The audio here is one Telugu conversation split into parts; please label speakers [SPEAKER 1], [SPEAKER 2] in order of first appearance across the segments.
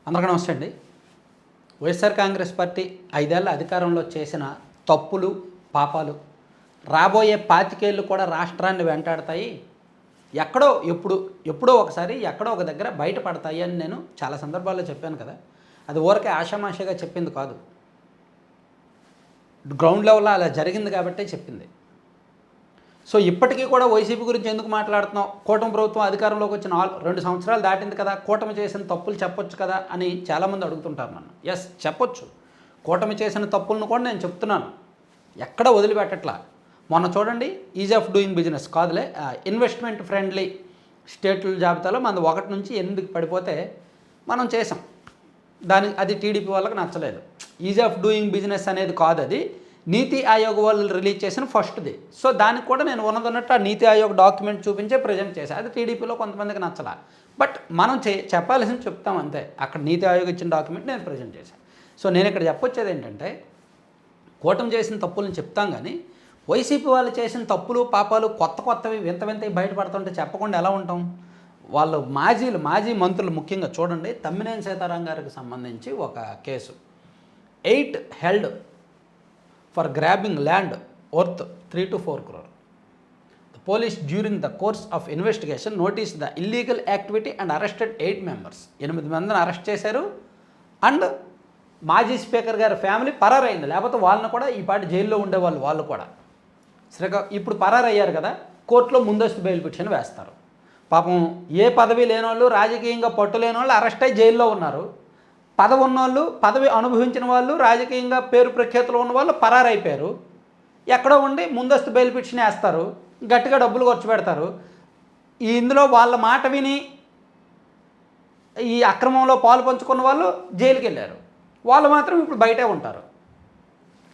[SPEAKER 1] అందరికీ నమస్తే అండి. వైఎస్ఆర్ కాంగ్రెస్ పార్టీ 5 ఏళ్ల అధికారంలో చేసిన తప్పులు, పాపాలు రాబోయే 25 ఏళ్ళు కూడా రాష్ట్రాన్ని వెంటాడతాయి. ఎప్పుడో ఒకసారి ఎక్కడో ఒక దగ్గర బయటపడతాయి అని నేను చాలా సందర్భాల్లో చెప్పాను కదా. అది ఊరికే ఆషామాషిగా చెప్పింది కాదు. గ్రౌండ్ లెవెల్లో అలా జరిగింది కాబట్టే చెప్పింది. సో ఇప్పటికీ కూడా వైసీపీ గురించి ఎందుకు మాట్లాడుతున్నాం? కూటమి ప్రభుత్వం అధికారంలోకి వచ్చిన 2 సంవత్సరాలు దాటింది కదా, కూటమి చేసిన తప్పులు చెప్పొచ్చు కదా అని చాలామంది అడుగుతుంటారు నన్ను. ఎస్, చెప్పొచ్చు. కూటమి చేసిన తప్పులను కూడా నేను చెప్తున్నాను, ఎక్కడ వదిలిపెట్టట్లా. మొన్న చూడండి, ఈజ్ ఆఫ్ డూయింగ్ బిజినెస్ కాదులే, ఇన్వెస్ట్మెంట్ ఫ్రెండ్లీ స్టేట్ల జాబితాలో మన 1 నుంచి 8కి పడిపోతే మనం చేసాం. అది టీడీపీ వాళ్ళకి నచ్చలేదు. ఈజ్ ఆఫ్ డూయింగ్ బిజినెస్ అనేది కాదు, అది నీతి ఆయోగ్ వాళ్ళు రిలీజ్ చేసిన ఫస్ట్ది. సో దానికి కూడా నేను ఉన్నదన్నట్టు ఆ నీతి ఆయోగ్ డాక్యుమెంట్ చూపించే ప్రజెంట్ చేశాను. అది టీడీపీలో కొంతమందికి నచ్చలా, బట్ మనం చెప్పాల్సింది చెప్తాం అంతే. అక్కడ నీతి ఆయోగ్ ఇచ్చిన డాక్యుమెంట్ నేను ప్రజెంట్ చేశాను. సో నేను ఇక్కడ చెప్పొచ్చేది ఏంటంటే, కూటమి చేసిన తప్పులను చెప్తాం, కానీ వైసీపీ వాళ్ళు చేసిన తప్పులు పాపాలు కొత్తవి వింతవి బయటపడుతుంటే చెప్పకుండా ఎలా ఉంటాం? వాళ్ళు మాజీ మంత్రులు ముఖ్యంగా చూడండి, తమ్మినేని సీతారాం గారికి సంబంధించి ఒక case 8 held for grabbing land worth 3 to 4 crore. The police during the course of investigation noticed the illegal activity and arrested 8 members. 8 మందిని అరెస్ట్ చేశారు. అండ్ మాజీ స్పీకర్ గారి ఫ్యామిలీ పరారైంది. లేకపోతే వాళ్ళని కూడా ఈ పాటి జైల్లో ఉండేవాళ్ళు. వాళ్ళు కూడా ఇప్పుడు పరారయ్యారు కదా, కోర్టులో ముందస్తు బెయిల్ పిటిషన్ వేస్తారు. పాపం ఏ పదవి లేని వాళ్ళు, రాజకీయంగా పట్టు లేని వాళ్ళు అరెస్ట్ అయ్యి జైల్లో ఉన్నారు. పదవి ఉన్నవాళ్ళు, పదవి అనుభవించిన వాళ్ళు, రాజకీయంగా పేరు ప్రఖ్యాతులు ఉన్న వాళ్ళు పరారైపోయారు. ఎక్కడో ఉండి ముందస్తు బెయిల్ పిటిషన్ వేస్తారు, గట్టిగా డబ్బులు ఖర్చు పెడతారు. ఇందులో వాళ్ళ మాట విని ఈ అక్రమంలో పాలు పంచుకున్న వాళ్ళు జైలుకి వెళ్ళారు. వాళ్ళు మాత్రం ఇప్పుడు బయటే ఉంటారు.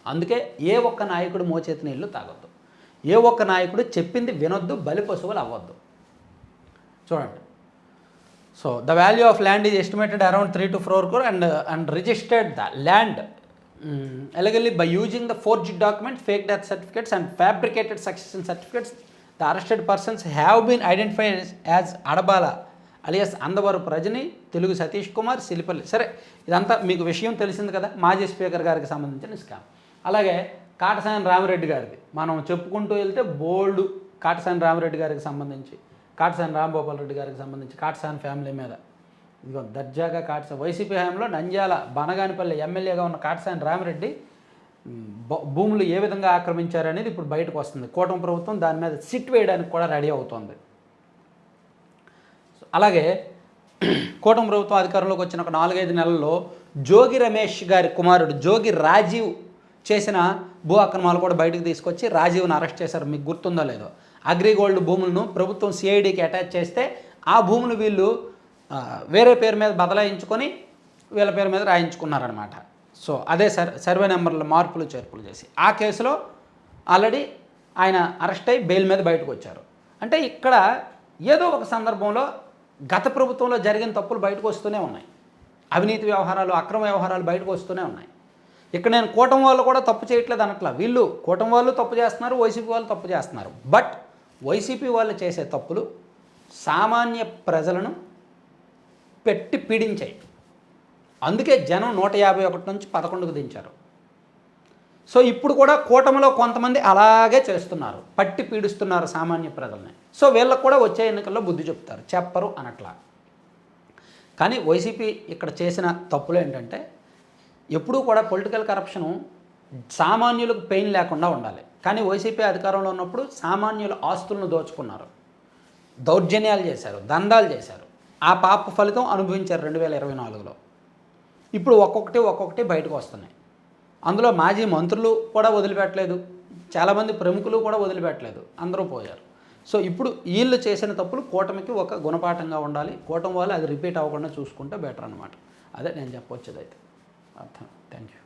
[SPEAKER 1] అందుకే ఏ ఒక్క నాయకుడు మోచేతి నీళ్ళు తాగొద్దు, ఏ ఒక్క నాయకుడు చెప్పింది వినొద్దు, బలి పశువులు అవ్వద్దు. చూడండి, so the value of land is estimated around 3 to 4 crore and registered the land illegally by using the forged documents, fake death certificates and fabricated succession certificates. The arrested persons have been identified as Adabala alias Andavarapu ప్రజని, Telugu Satish Kumar, సిలిపల్లి. సరే, ఇదంతా మీకు విషయం తెలిసింది కదా, మాజీ స్పీకర్ గారికి సంబంధించిన స్కామ్. అలాగే కాటసాని రామిరెడ్డి గారిది మనం చెప్పుకుంటూ వెళ్తే బోల్డ్. కాటసాని రామిరెడ్డి గారికి సంబంధించి, కాటసాని రాంభూపాల్ రెడ్డి గారికి సంబంధించి, కాటసాని ఫ్యామిలీ మీద ఇదిగో దర్జాగా వైసీపీ హయాంలో నంద్యాల బనగానిపల్లి ఎమ్మెల్యేగా ఉన్న కాటసాని రామిరెడ్డి భూములు ఏ విధంగా ఆక్రమించారనేది ఇప్పుడు బయటకు వస్తుంది. కూటమి ప్రభుత్వం దాని మీద సిట్ వేయడానికి కూడా రెడీ అవుతోంది. అలాగే కూటమి ప్రభుత్వం అధికారంలోకి వచ్చిన ఒక 4-5 నెలల్లో జోగి రమేష్ గారి కుమారుడు జోగి రాజీవ్ చేసిన భూ అక్రమాలు కూడా బయటకు తీసుకొచ్చి రాజీవ్ని అరెస్ట్ చేశారు. మీకు గుర్తుందో లేదో, అగ్రిగోల్డ్ భూములను ప్రభుత్వం సిఐడికి అటాచ్ చేస్తే ఆ భూములు వీళ్ళు వేరే పేరు మీద బదలాయించుకొని వీళ్ళ పేరు మీద రాయించుకున్నారనమాట. సో అదే సర్వే నెంబర్ల మార్పులు చేర్పులు చేసి ఆ కేసులో ఆల్రెడీ ఆయన అరెస్ట్ అయ్యి బెయిల్ మీద బయటకు వచ్చారు. అంటే ఇక్కడ ఏదో ఒక సందర్భంలో గత ప్రభుత్వంలో జరిగిన తప్పులు బయటకు వస్తూనే ఉన్నాయి. అవినీతి వ్యవహారాలు, అక్రమ వ్యవహారాలు బయటకు వస్తూనే ఉన్నాయి. ఇక్కడ నేను కూటమి వాళ్ళు కూడా తప్పు చేయట్లేదు అనట్లా. వీళ్ళు కూటమి వాళ్ళు తప్పు చేస్తున్నారు, వైసీపీ వాళ్ళు తప్పు చేస్తున్నారు. బట్ వైసీపీ వాళ్ళు చేసే తప్పులు సామాన్య ప్రజలను పెట్టి పీడించాయి. అందుకే జనం 151 నుంచి 11కు దించారు. సో ఇప్పుడు కూడా కూటమిలో కొంతమంది అలాగే చేస్తున్నారు, పట్టి పీడిస్తున్నారు సామాన్య ప్రజల్ని. సో వీళ్ళకు కూడా వచ్చే ఎన్నికల్లో బుద్ధి చెప్తారు, చెప్పరు అనట్లా. కానీ వైసీపీ ఇక్కడ చేసిన తప్పులు ఏంటంటే, ఎప్పుడూ కూడా పొలిటికల్ కరప్షను సామాన్యులకు పెయిన్ లేకుండా ఉండాలి. కానీ వైసీపీ అధికారంలో ఉన్నప్పుడు సామాన్యుల ఆస్తులను దోచుకున్నారు, దౌర్జన్యాలు చేశారు, దందాలు చేశారు. ఆ పాప ఫలితం అనుభవించారు 2024లో. ఇప్పుడు ఒక్కొక్కటి బయటకు వస్తున్నాయి. అందులో మాజీ మంత్రులు కూడా వదిలిపెట్టలేదు, చాలామంది ప్రముఖులు కూడా వదిలిపెట్టలేదు, అందరూ పోయారు. సో ఇప్పుడు వీళ్ళు చేసిన తప్పులు కూటమికి ఒక గుణపాఠంగా ఉండాలి. కూటమి వాళ్ళు అది రిపీట్ అవ్వకుండా చూసుకుంటే బెటర్ అనమాట. అదే నేను చెప్పొచ్చేది అయితే అర్థం. Thank you.